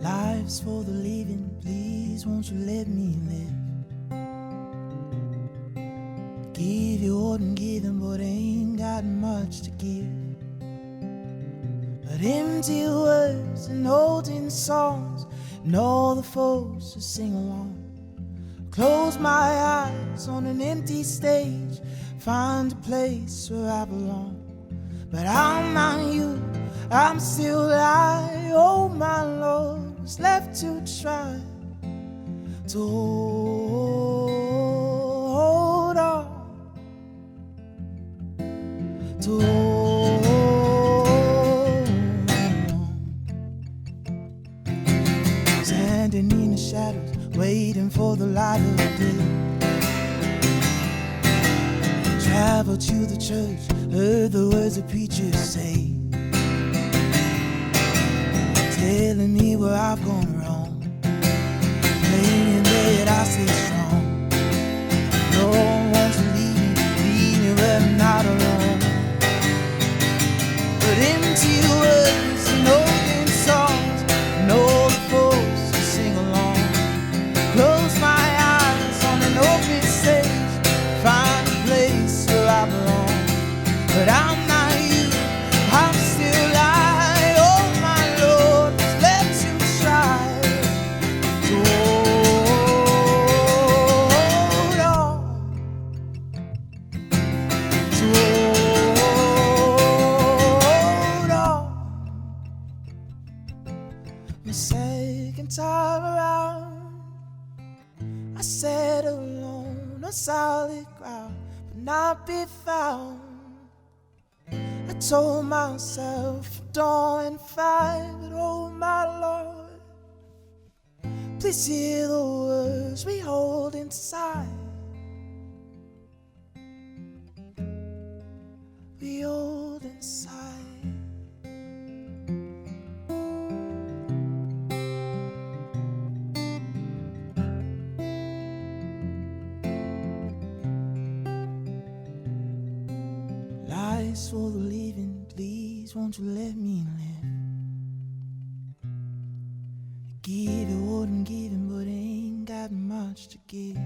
Life's for the living, please won't you let me live. Give you what I'm giving, but ain't got much to give. But empty words and holding songs, and all the folks who sing along. Close my eyes on an empty stage, find a place where I belong. But I'm not you, I'm still I. Oh my Lord, what's left to try to hold on, to hold on. Standing in the shadows, waiting for the light of day. Traveled to the church, heard the words the preachers say, telling me where I've gone wrong, praying that I stay strong. No one wants to leave me where I'm not alone. But empty words and open songs, and all the folks who sing along. Close my eyes on an open stage, find a place where I belong. But I'm not you, I'm still I. Oh my Lord, what's left to try to hold on, to hold on. The second time around, I sat alone on solid ground, but not be found. I told myself don't fight, but oh my Lord, please hear the words we hold inside. We hold inside. Life's for the living, please won't you let me live. Give you what I'm giving, but ain't got much to give.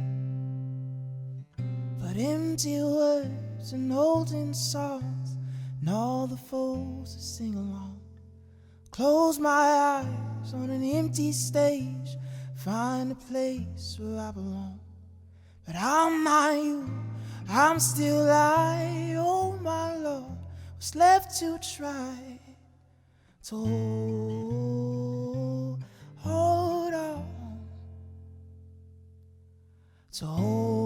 But empty words and holding songs, and all the folks that sing along. Close my eyes on an empty stage, find a place where I belong. But I'm not you, I'm still I. Oh my Lord, what's left to try to hold on, to hold